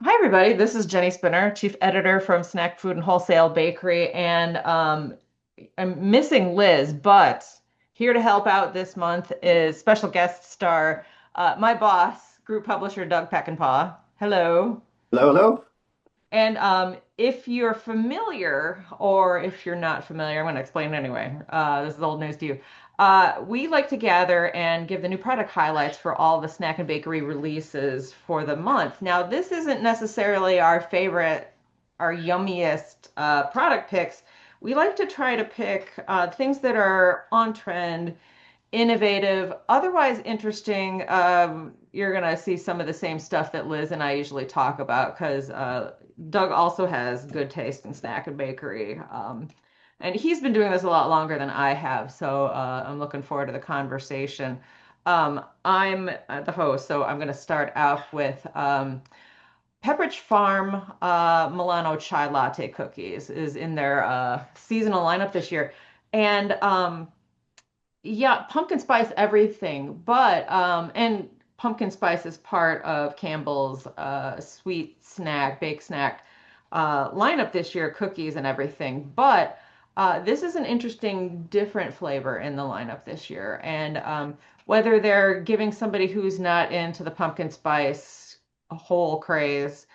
Hi, everybody. This is Jenni Spinner, Chief Editor from Snack Food and Wholesale Bakery. And I'm missing Liz, but here to help out this month is special guest star, my boss, Group Publisher Doug Peckenpaugh. Hello. Hello, hello. And if you're familiar, or if you're not familiar, I'm going to explain it anyway. This is old news to you. We like to gather and give the new product highlights for all the snack and bakery releases for the month. Now, this isn't necessarily our favorite, our yummiest product picks. We like to try to pick things that are on trend, innovative, otherwise interesting. You're going to see some of the same stuff that Liz and I usually talk about because Doug also has good taste in snack and bakery. And he's been doing this a lot longer than I have, so I'm looking forward to the conversation. I'm the host, so I'm going to start off with Pepperidge Farm Milano Chai Latte Cookies is in their seasonal lineup this year. And yeah, pumpkin spice everything, but and pumpkin spice is part of Campbell's sweet snack, baked snack lineup this year, cookies and everything. But this is an interesting, different flavor in the lineup this year. And whether they're giving somebody who's not into the pumpkin spice a whole craze,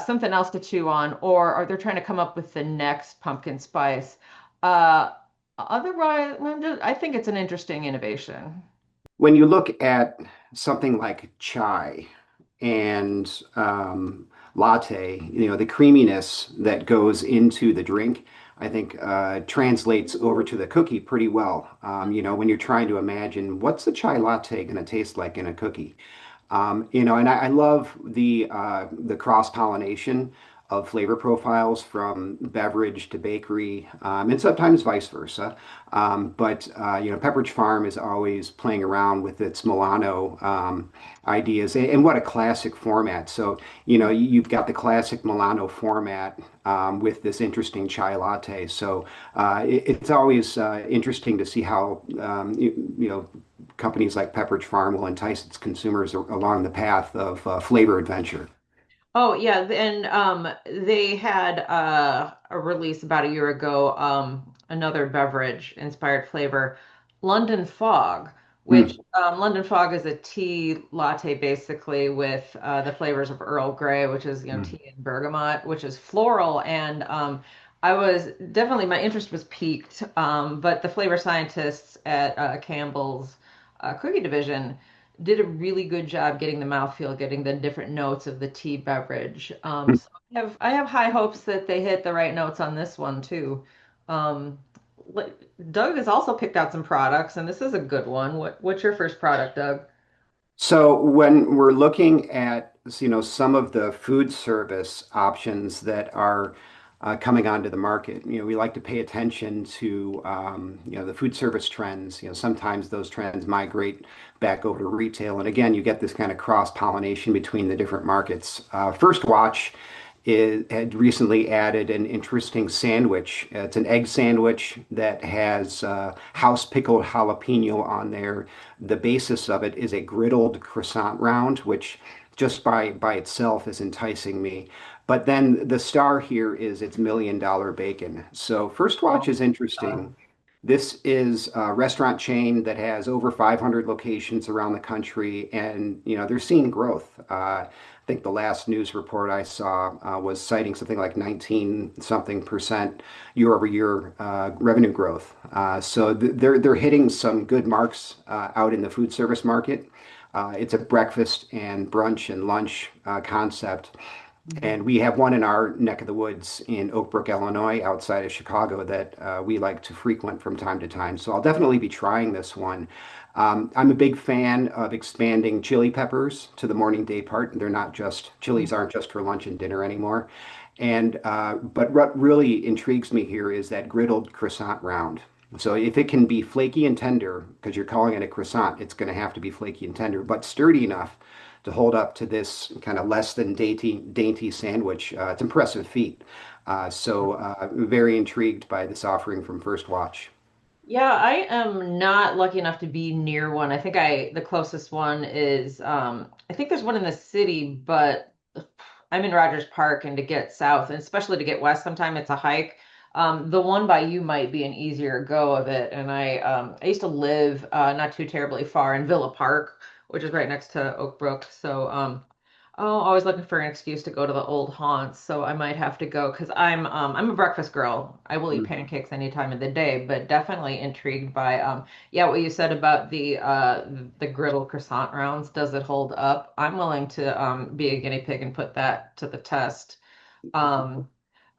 something else to chew on, or are they trying to come up with the next pumpkin spice? Uh, Otherwise, I think it's an interesting innovation. When you look at something like chai and latte, the creaminess that goes into the drink, I think translates over to the cookie pretty well. When you're trying to imagine what's the chai latte going to taste like in a cookie. And I love the cross-pollination of flavor profiles from beverage to bakery, and sometimes vice versa. But Pepperidge Farm is always playing around with its Milano ideas, and what a classic format. So, you've got the classic Milano format with this interesting chai latte. So it's always interesting to see how companies like Pepperidge Farm will entice its consumers along the path of flavor adventure. Oh yeah, and they had a release about a year ago, another beverage inspired flavor, London Fog, which Hmm. London Fog is a tea latte basically with the flavors of Earl Grey, which is Hmm. tea and bergamot, which is floral, and I was definitely my interest was piqued, but the flavor scientists at Campbell's cookie division did a really good job getting the mouthfeel, getting the different notes of the tea beverage. So I have high hopes that they hit the right notes on this one too. Um, Doug has also picked out some products, and this is a good one. What's your first product, Doug? So when we're looking at, some of the food service options that are coming onto the market, we like to pay attention to, the food service trends. Sometimes those trends migrate back over to retail, and again, you get this kind of cross-pollination between the different markets. First Watch had recently added an interesting sandwich. It's an egg sandwich that has house pickled jalapeno on there. The basis of it is a griddled croissant round, which just by itself is enticing me. But then the star here is its $1 million bacon. So First Watch Oh, is interesting. This is a restaurant chain that has over 500 locations around the country, and they're seeing growth. I think the last news report I saw was citing something like 19 something percent year over year revenue growth. So they're hitting some good marks out in the food service market. It's a breakfast and brunch and lunch concept. mhm. And we have one in our neck of the woods in Oak Brook, Illinois, outside of Chicago, that we like to frequent from time to time. So I'll definitely be trying this one. I'm a big fan of expanding chili peppers to the morning day part. They're not just, chilies aren't just for lunch and dinner anymore. And but what really intrigues me here is that griddled croissant round. So if it can be flaky and tender, because you're calling it a croissant, it's going to have to be flaky and tender, but sturdy enough to hold up to this kind of less than dainty sandwich. It's an impressive feat. Very intrigued by this offering from First Watch. Yeah, I am not lucky enough to be near one. The closest one is I think there's one in the city, but I'm in Rogers Park, and to get south, and especially to get west, sometimes it's a hike. The one by you might be an easier go of it. And I used to live not too terribly far in Villa Park, which is right next to Oak Brook. So oh, always looking for an excuse to go to the old haunts. So I might have to go because I'm a breakfast girl. I will eat Mm. pancakes any time of the day, but definitely intrigued by yeah, what you said about the griddle croissant rounds. Does it hold up? I'm willing to be a guinea pig and put that to the test. Um,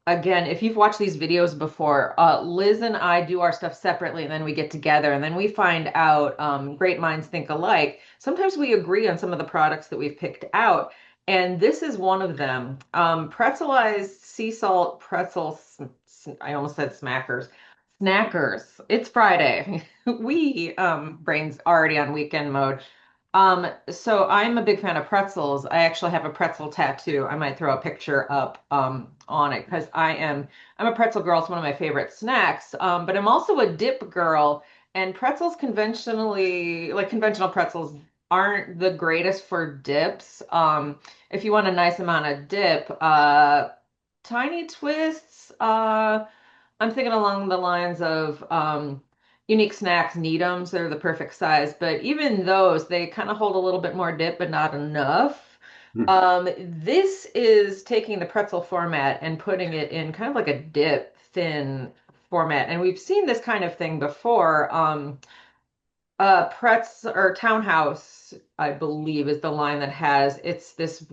Again, if you've watched these videos before, Liz and I do our stuff separately, and then we get together, and then we find out great minds think alike. Sometimes we agree on some of the products that we've picked out, and this is one of them. Pretzelized sea salt pretzels. I almost said smackers. Snackers. It's Friday. We brains already on weekend mode. So I'm a big fan of pretzels. I actually have a pretzel tattoo. I might throw a picture up on it because I'm a pretzel girl. It's one of my favorite snacks. But I'm also a dip girl, and pretzels conventionally, like conventional pretzels, aren't the greatest for dips. If you want a nice amount of dip, tiny twists. I'm thinking along the lines of Unique Snacks Needhams. They're the perfect size, but even those, they kind of hold a little bit more dip, but not enough. Mm. This is taking the pretzel format and putting it in kind of like a dip thin format. And we've seen this kind of thing before. Pretz or Townhouse, I believe, is the line that has it's this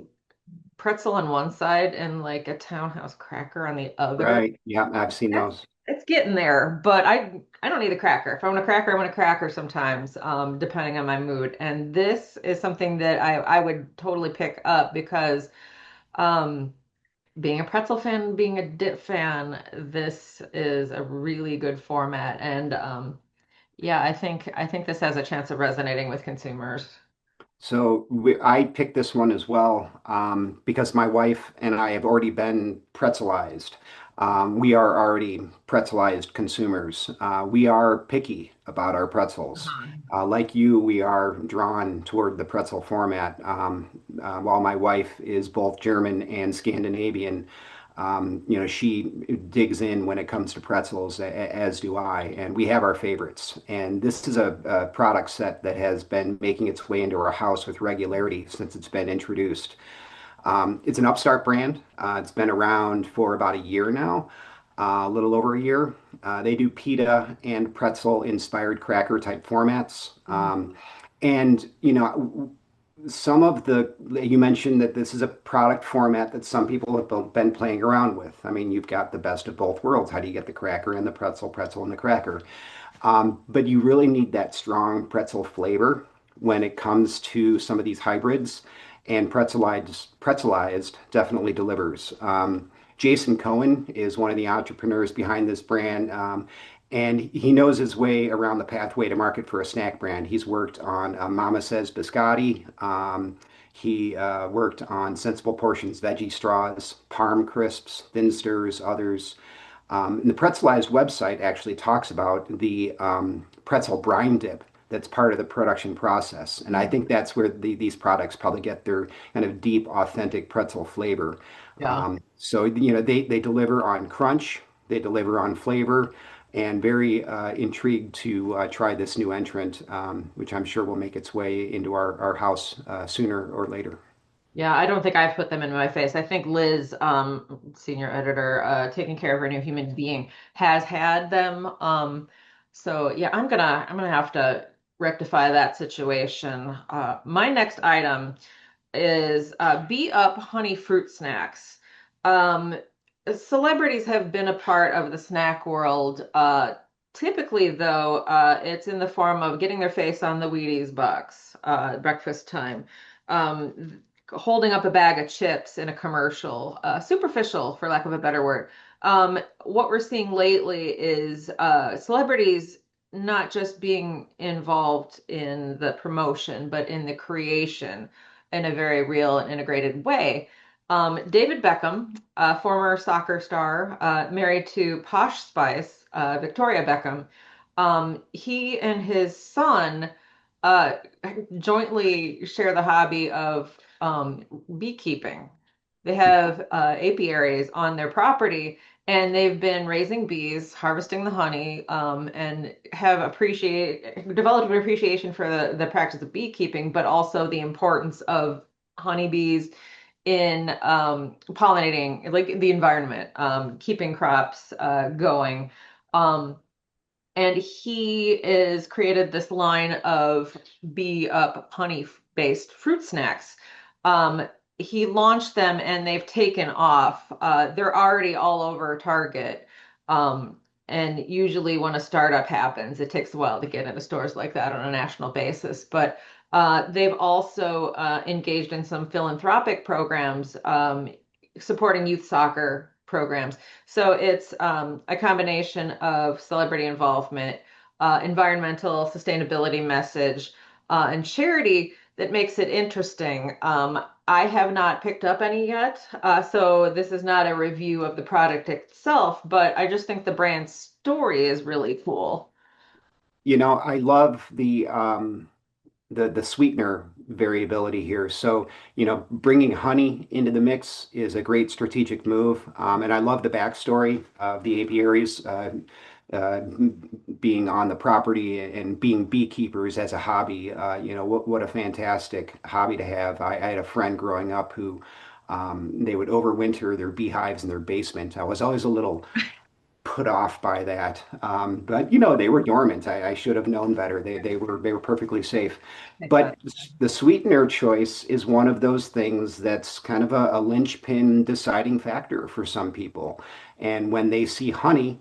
pretzel on one side and like a Townhouse cracker on the other. Right. Yeah, I've seen those. It's getting there, but I don't need a cracker. If I want a cracker, I want a cracker sometimes, depending on my mood. And this is something that I would totally pick up because um, being a pretzel fan, being a dip fan, this is a really good format. And yeah, I think this has a chance of resonating with consumers. I picked this one as well because my wife and I have already been pretzelized. We are already pretzelized consumers. We are picky about our pretzels. Mhm. Like you, we are drawn toward the pretzel format. While my wife is both German and Scandinavian, she digs in when it comes to pretzels, as do I, and we have our favorites. And this is a product set that has been making its way into our house with regularity since it's been introduced. It's an upstart brand. It's been around for about a year now, a little over a year. They do pita and pretzel inspired cracker type formats. And, some of you mentioned that this is a product format that some people have been playing around with. I mean, you've got the best of both worlds. How do you get the cracker and the pretzel, pretzel and the cracker? But you really need that strong pretzel flavor when it comes to some of these hybrids, and Pretzelized definitely delivers. Jason Cohen is one of the entrepreneurs behind this brand, and he knows his way around the pathway to market for a snack brand. He's worked on Mama Says Biscotti. He worked on Sensible Portions Veggie Straws, Parm Crisps, Thin Stirs, others. And the Pretzelized website actually talks about the pretzel brine dip that's part of the production process. And I think that's where these products probably get their kind of deep, authentic pretzel flavor. Yeah. They deliver on crunch, they deliver on flavor, and very intrigued to try this new entrant, which I'm sure will make its way into our house sooner or later. Yeah, I don't think I've put them in my face. I think Liz, senior editor, taking care of her new human being, has had them. So yeah, I'm gonna have to rectify that situation. My next item is Be Up Honey Fruit Snacks. Um, Celebrities have been a part of the snack world. Typically, though, it's in the form of getting their face on the Wheaties box, breakfast time, holding up a bag of chips in a commercial, superficial, for lack of a better word. What we're seeing lately is celebrities not just being involved in the promotion, but in the creation in a very real and integrated way. David Beckham, a former soccer star, married to Posh Spice, Victoria Beckham, he and his son uh, jointly share the hobby of beekeeping. They have apiaries on their property, and they've been raising bees, harvesting the honey, and have developed an appreciation for the practice of beekeeping, but also the importance of honeybees in pollinating, like the environment, keeping crops going. Um, and he is created this line of bee up honey based fruit snacks. Um, he launched them and they've taken off. They're already all over Target. Um, and usually when a startup happens, it takes a while to get into stores like that on a national basis. But they've also engaged in some philanthropic programs, supporting youth soccer programs. So it's a combination of celebrity involvement, environmental sustainability message, and charity that makes it interesting. I have not picked up any yet, so this is not a review of the product itself, but I just think the brand story is really cool. I love the sweetener variability here. So, bringing honey into the mix is a great strategic move. And I love the backstory of the apiaries uh, being on the property and being beekeepers as a hobby. What a fantastic hobby to have. I had a friend growing up who they would overwinter their beehives in their basement. I was always a little put off by that. But they were dormant. I should have known better. They were perfectly safe. But the sweetener choice is one of those things that's kind of a linchpin deciding factor for some people. And when they see honey,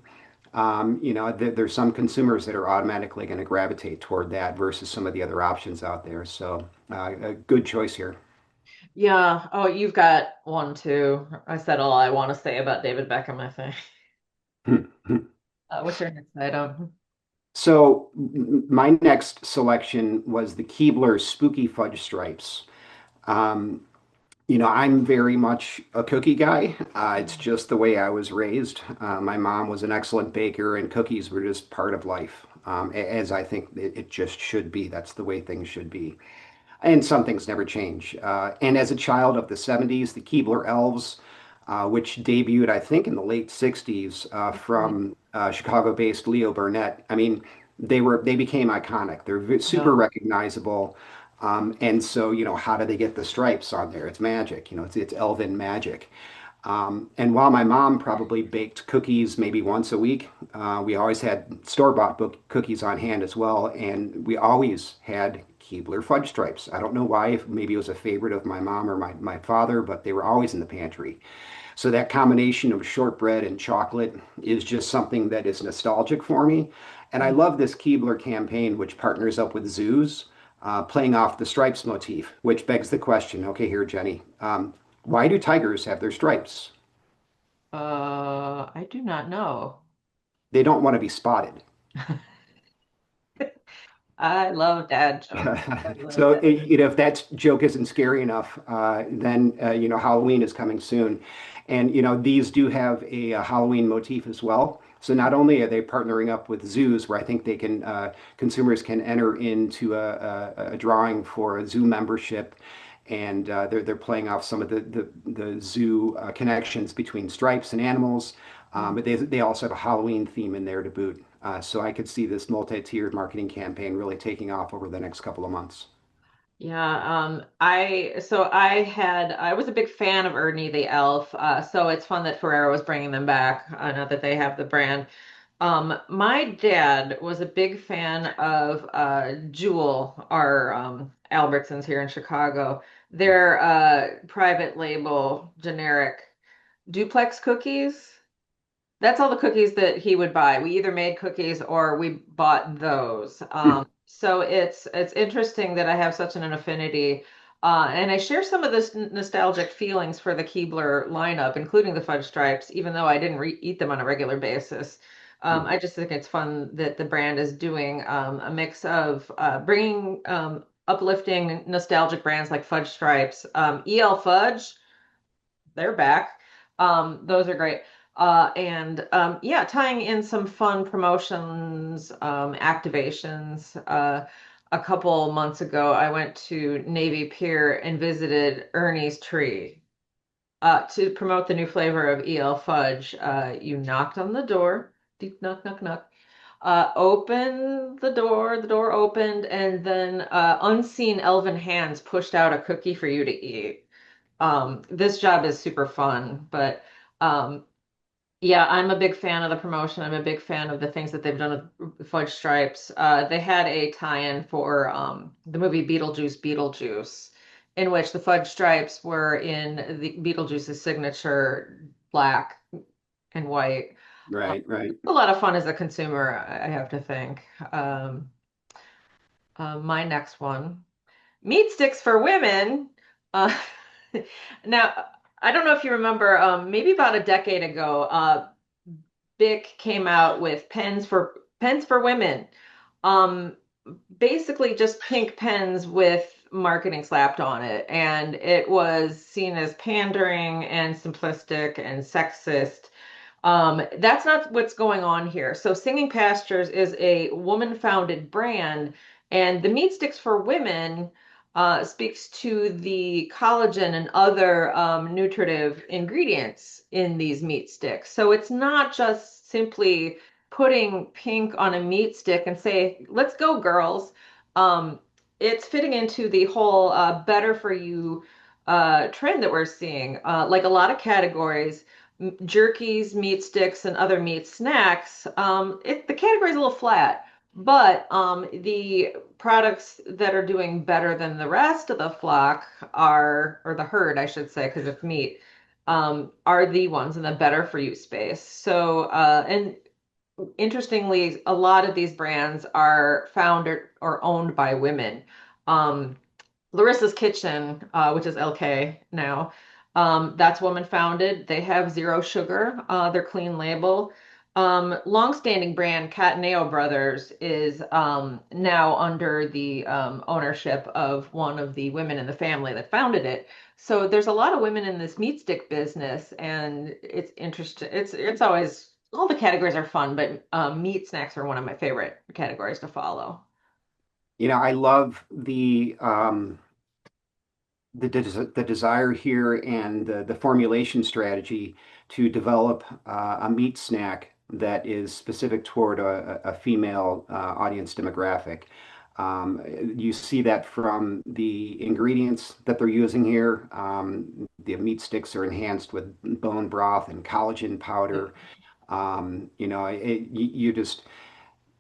there's some consumers that are automatically going to gravitate toward that versus some of the other options out there. So a good choice here. Yeah. Oh, you've got one too. I said all I want to say about David Beckham, I think. What's your next item? So my next selection was the Keebler Spooky Fudge Stripes. Um, I'm very much a cookie guy. It's just the way I was raised. My mom was an excellent baker, and cookies were just part of life, as I think it just should be. That's the way things should be. And some things never change. And as a child of the 70s, the Keebler Elves, which debuted, I think, in the late 60s from Chicago-based Leo Burnett. I mean, they became iconic. They're super Yeah. recognizable. And so, how do they get the stripes on there? It's magic. It's elven magic. And while my mom probably baked cookies maybe once a week, we always had store-bought cookies on hand as well, and we always had Keebler fudge stripes. I don't know why, if maybe it was a favorite of my mom or my father, but they were always in the pantry. So that combination of shortbread and chocolate is just something that is nostalgic for me. And I love this Keebler campaign, which partners up with zoos, playing off the stripes motif, which begs the question, okay, here, Jenny, why do tigers have their stripes? I do not know. They don't want to be spotted. I love dad jokes. I love So, that. if that joke isn't scary enough, then Halloween is coming soon, and these do have a Halloween motif as well. So not only are they partnering up with zoos, where I think they can consumers can enter into a drawing for a zoo membership, and they're playing off some of the zoo connections between stripes and animals, but they also have a Halloween theme in there to boot. So I could see this multi-tiered marketing campaign really taking off over the next couple of months. Yeah, I was a big fan of Ernie the Elf, so it's fun that Ferrero was bringing them back, now that they have the brand. My dad was a big fan of Jewel, our Albertsons here in Chicago. Their private label generic duplex cookies. That's all the cookies that he would buy. We either made cookies or we bought those. So it's interesting that I have such an affinity, and I share some of this nostalgic feelings for the Keebler lineup, including the fudge stripes, even though I didn't re eat them on a regular basis. I just think it's fun that the brand is doing a mix of bringing uplifting nostalgic brands like Fudge Stripes, EL Fudge. They're back. Those are great. And yeah, tying in some fun promotions, activations. A couple months ago, I went to Navy Pier and visited Ernie's Tree. To promote the new flavor of EL fudge, you knocked on the door, deep knock, knock, knock. Opened the door opened, and then unseen elven hands pushed out a cookie for you to eat. This job is super fun, but um, yeah, I'm a big fan of the promotion. I'm a big fan of the things that they've done with Fudge Stripes. They had a tie-in for the movie Beetlejuice, in which the Fudge Stripes were in the Beetlejuice's signature black and white. Right, right. A lot of fun as a consumer, I have to think. Um, my next one, meat sticks for women. Uh, now, I don't know if you remember, maybe about a decade ago, Bic came out with pens for women. Um, Basically just pink pens with marketing slapped on it, and it was seen as pandering and simplistic and sexist. That's not what's going on here. So Singing Pastures is a woman-founded brand, and the meat sticks for women speaks to the collagen and other nutritive ingredients in these meat sticks. So it's not just simply putting pink on a meat stick and say, "Let's go, girls." Um, it's fitting into the whole better for you trend that we're seeing. Like a lot of categories jerkies, meat sticks, and other meat snacks, the category is a little flat, but the products that are doing better than the rest of the flock are, or the herd, I should say, because it's meat, are the ones in the better for you space. So, and interestingly, a lot of these brands are founded or owned by women. Um, Larissa's Kitchen, which is LK now, that's woman founded. They have zero sugar. They're clean label. Longstanding brand Cataneo Brothers is now under the ownership of one of the women in the family that founded it. So there's a lot of women in this meat stick business, and it's interesting. It's always all the categories are fun, but meat snacks are one of my favorite categories to follow. I love the desire here and the formulation strategy to develop a meat snack that is specific toward a female audience demographic. You see that from the ingredients that they're using here. The meat sticks are enhanced with bone broth and collagen powder. You just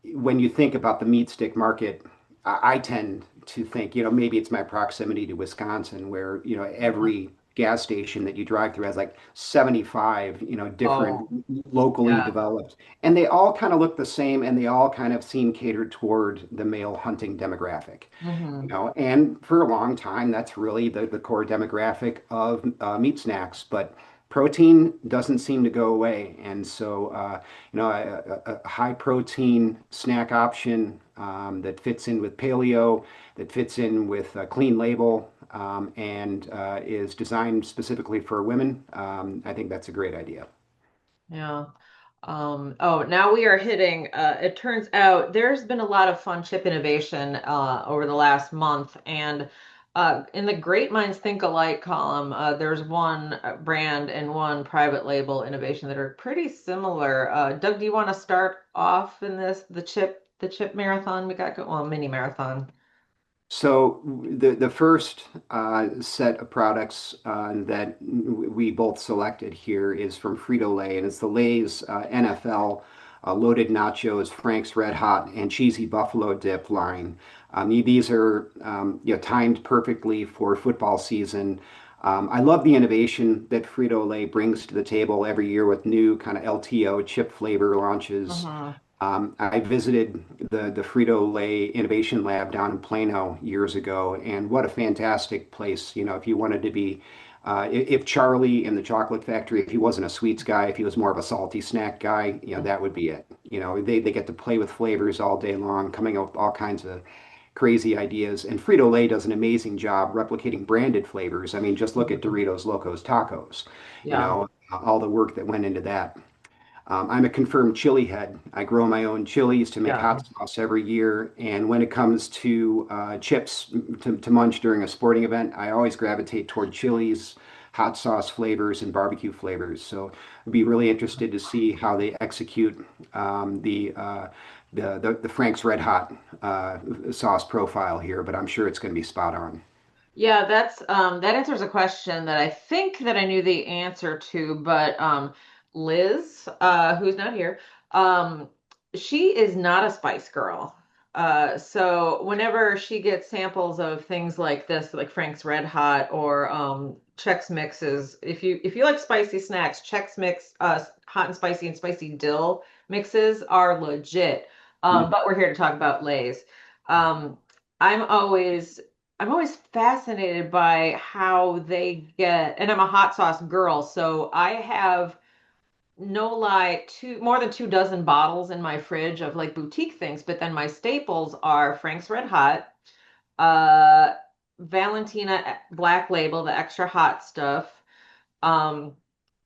when you think about the meat stick market, I tend to think, maybe it's my proximity to Wisconsin, where, every gas station that you drive through has like 75, different Oh, locally yeah. developed, and they all kind of look the same, and they all kind of seem catered toward the male hunting demographic. Hmm. And for a long time, that's really the core demographic of meat snacks. But protein doesn't seem to go away. And so, a high protein snack option that fits in with paleo, that fits in with a clean label, and is designed specifically for women, I think that's a great idea. Yeah. Oh, now we are hitting, it turns out there's been a lot of fun chip innovation over the last month. And in the Great Minds Think Alike column, there's one brand and one private label innovation that are pretty similar. Doug, do you want to start off in this, the chip marathon we got, well, mini marathon? So the first set of products that we both selected here is from Frito-Lay, and it's the Lay's NFL loaded nachos, Frank's Red Hot, and cheesy buffalo dip line. These are timed perfectly for football season. I love the innovation that Frito-Lay brings to the table every year with new kind of LTO chip flavor launches. Hmm. I visited the Frito-Lay Innovation Lab down in Plano years ago, and what a fantastic place. If you wanted to be, if Charlie in the Chocolate Factory, if he wasn't a sweets guy, if he was more of a salty snack guy, that would be it. They get to play with flavors all day long, coming up with all kinds of crazy ideas. And Frito-Lay does an amazing job replicating branded flavors. I mean, just look at Doritos Locos Tacos, Yeah, all the work that went into that. I'm a confirmed chili head. I grow my own chilies to make yeah. hot sauce every year. And when it comes to chips to munch during a sporting event, I always gravitate toward chilies. hot sauce flavors and barbecue flavors. So I'd be really interested to see how they execute the Frank's Red Hot sauce profile here, but I'm sure it's going to be spot on. Yeah, that answers a question that I think that I knew the answer to, but Liz, who's not here, um, she is not a spice girl. So whenever she gets samples of things like this, like Frank's Red Hot or Chex Mixes, if you like spicy snacks, Chex Mix, hot and spicy dill mixes are legit. Mm, But we're here to talk about Lay's. Um, I'm always I'm always fascinated by how they get, and I'm a hot sauce girl, so I have no lie, more than 2 dozen bottles in my fridge of like boutique things, but then my staples are Frank's Red Hot, uh, Valentina Black Label, the extra hot stuff, um,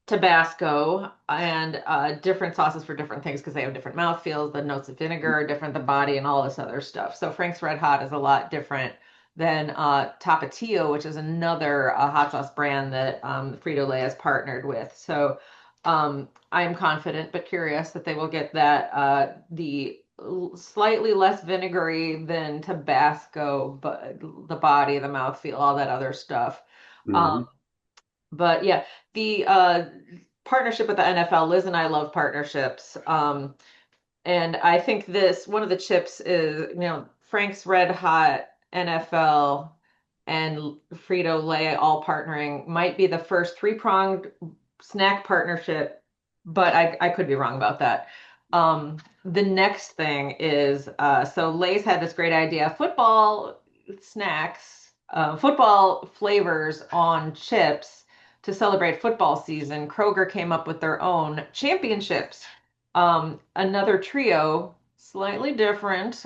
Tabasco and different sauces for different things because they have different mouthfeels. The notes of vinegar are different, the body, and all this other stuff. So Frank's Red Hot is a lot different than Tapatio, which is another hot sauce brand that Frito-Lay has partnered with. So I'm confident but curious that they will get that the slightly less vinegary than Tabasco, but the body, the mouthfeel, all that other stuff. Um, mhm. but yeah, the partnership with the NFL, Liz and I love partnerships. And I think this one of the chips is, Frank's Red Hot NFL and Frito-Lay all partnering might be the first three-pronged snack partnership, but I could be wrong about that. The next thing is so Lay's had this great idea, football snacks, football flavors on chips to celebrate football season. Kroger came up with their own championships. Another trio, slightly different.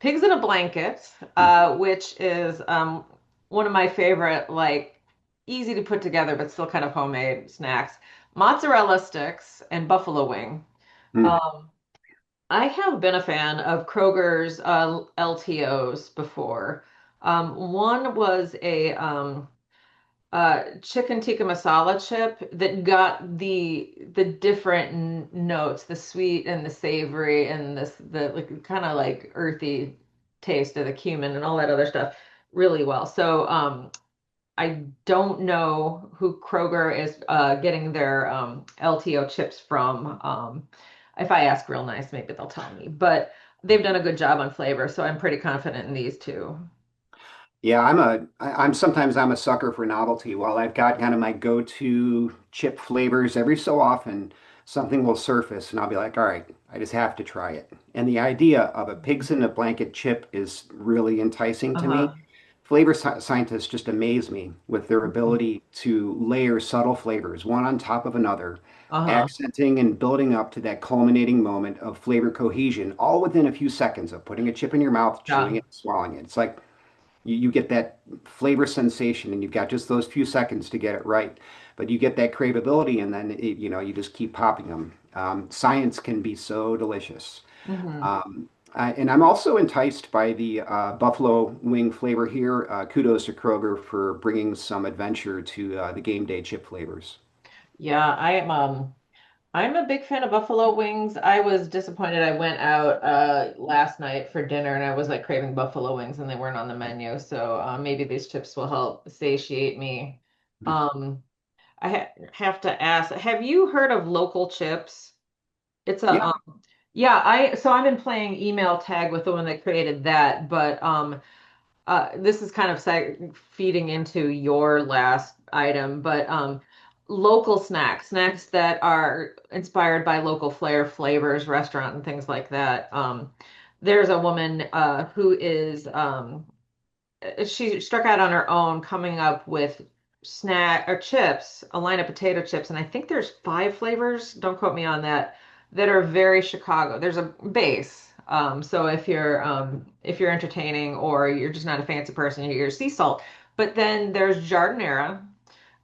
Pigs in a Blanket, which is one of my favorite, like easy to put together, but still kind of homemade snacks. Mozzarella sticks and buffalo wing. Mm. Um, I have been a fan of Kroger's LTOs before. One was a chicken tikka masala chip that got the different notes, the sweet and the savory and the like kind of like earthy taste of the cumin and all that other stuff really well. So I don't know who Kroger is getting their LTO chips from. If I ask real nice, maybe they'll tell me. But they've done a good job on flavor, so I'm pretty confident in these two. Yeah, I'm sometimes I'm a sucker for novelty. While I've got kind of my go-to chip flavors, every so often something will surface and I'll be like, all right, I just have to try it. And the idea of a pigs in a blanket chip is really enticing to me. Uh-huh. Scientists just amaze me with their ability to layer subtle flavors one on top of another, Uh-huh. accenting and building up to that culminating moment of flavor cohesion, all within a few seconds of putting a chip in your mouth, chewing Yeah. it, swallowing it. It's like you get that flavor sensation and you've got just those few seconds to get it right. But you get that craveability and then you just keep popping them. Science can be so delicious. Hmm. And I'm also enticed by the buffalo wing flavor here. Kudos to Kroger for bringing some adventure to the game day chip flavors. Yeah, I'm a big fan of buffalo wings. I was disappointed. I went out last night for dinner and I was like craving buffalo wings and they weren't on the menu. So maybe these chips will help satiate me. Um, I have to ask, have you heard of local chips? It's a Yeah. yeah, so I've been playing email tag with the one that created that, but this is kind of feeding into your last item, but local snacks that are inspired by local flavors, restaurant and things like that. There's a woman who is she struck out on her own coming up with snack or chips, a line of potato chips, and I think there's 5 flavors, don't quote me on that, that are very Chicago. There's a base. So if you're entertaining or you're just not a fancy person, you're sea salt. But then there's jardinera,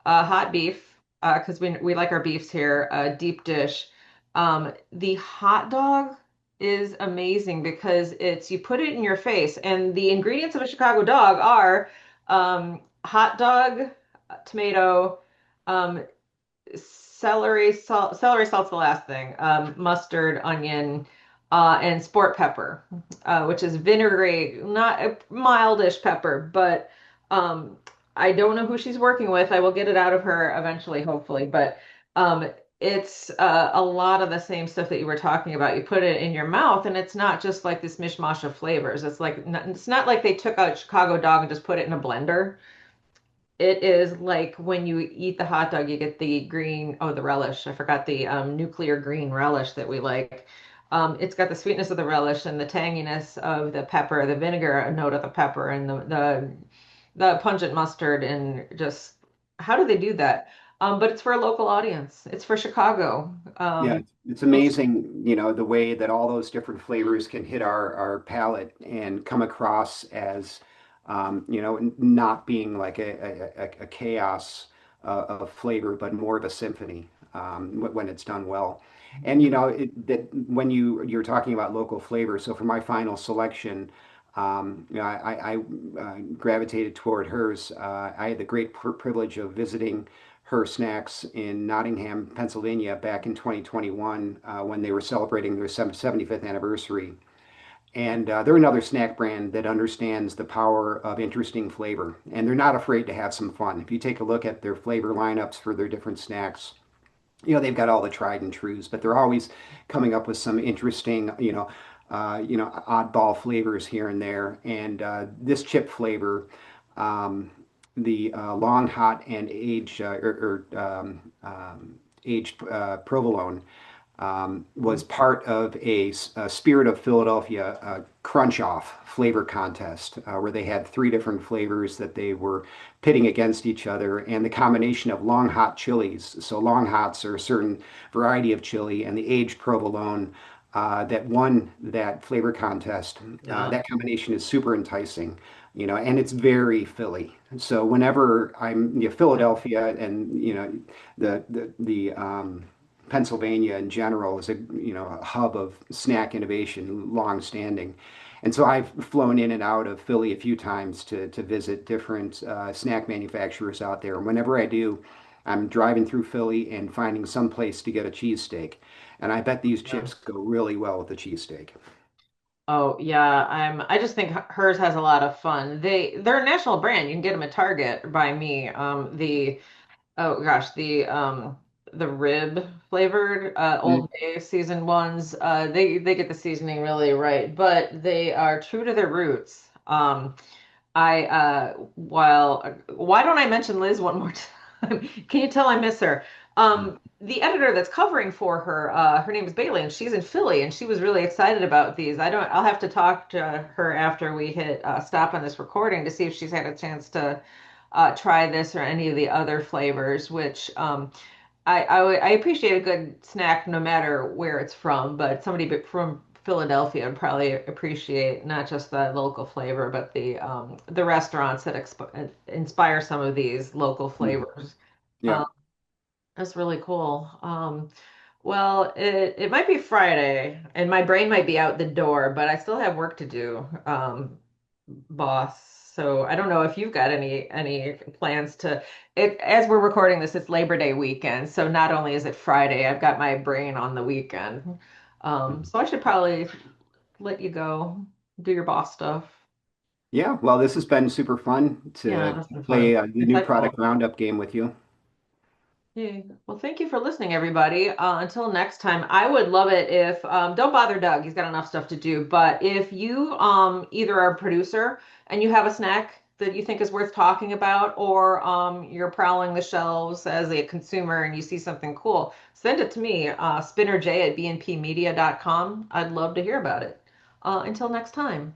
hot beef, because we like our beefs here, deep dish. The hot dog is amazing because you put it in your face, and the ingredients of a Chicago dog are hot dog. tomato, um, celery salt's the last thing. Mustard, onion, and sport pepper, which is vinegary, not a mildish pepper, but um, I don't know who she's working with. I will get it out of her eventually, hopefully. But um, it's a lot of the same stuff that you were talking about. You put it in your mouth, and it's not just like this mishmash of flavors. It's not like they took a Chicago dog and just put it in a blender. It is like when you eat the hot dog, you get the green, oh, the relish. I forgot the nuclear green relish that we like. It's got the sweetness of the relish and the tanginess of the pepper, the vinegar a note of the pepper, and the pungent mustard, and just how do they do that? But it's for a local audience. It's for Chicago. Yeah, it's It's amazing, the way that all those different flavors can hit our palate and come across as, not being like a chaos of flavor, but more of a symphony when it's done well. And that when you're talking about local flavor. So for my final selection, I gravitated toward hers. I had the great privilege of visiting her snacks in Nottingham, Pennsylvania back in 2021 when they were celebrating their 75th anniversary. And they're another snack brand that understands the power of interesting flavor. And they're not afraid to have some fun. If you take a look at their flavor lineups for their different snacks, they've got all the tried and trues, but they're always coming up with some interesting, oddball flavors here and there. And this chip flavor, um, the long hot and aged provolone was part of a Spirit of Philadelphia Crunch Off flavor contest where they had three different flavors that they were pitting against each other, and the combination of long hot chilies. So long hots are a certain variety of chili, and the aged provolone that won that flavor contest. yeah. That combination is super enticing, and it's very Philly. So whenever I'm, Philadelphia, and the Pennsylvania in general is a hub of snack innovation, long standing. And so I've flown in and out of Philly a few times to visit different snack manufacturers out there. And whenever I do, I'm driving through Philly and finding some place to get a cheesesteak. And I bet these Yeah. chips go really well with the cheesesteak. Oh yeah, I just think hers has a lot of fun. They're a national brand. You can get them at Target by me. The Oh gosh, the rib flavored Mm. Old Bay seasoned ones, they get the seasoning really right, but they are true to their roots. I while Why don't I mention Liz one more time? Can you tell I miss her? The editor that's covering for her, her name is Bailey, and she's in Philly, and she was really excited about these. I'll have to talk to her after we hit stop on this recording to see if she's had a chance to try this or any of the other flavors, which I appreciate a good snack no matter where it's from, but somebody from Philadelphia would probably appreciate not just the local flavor, but the restaurants that inspire some of these local Mm. flavors. Yeah. Um, that's really cool. Well, it might be Friday, and my brain might be out the door, but I still have work to do. Boss. So I don't know if you've got any plans to it as we're recording this, it's Labor Day weekend. So not only is it Friday, I've got my brain on the weekend. So I should probably let you go do your boss stuff. Yeah. Well, this has been super fun Yeah, to that's been fun. play the new Insightful. product roundup game with you. Yeah. Well, thank you for listening, everybody. Until next time, I would love it if don't bother Doug. He's got enough stuff to do. But if you either are a producer and you have a snack that you think is worth talking about, or you're prowling the shelves as a consumer and you see something cool, send it to me, spinnerj at bnpmedia.com. I'd love to hear about it. Until next time.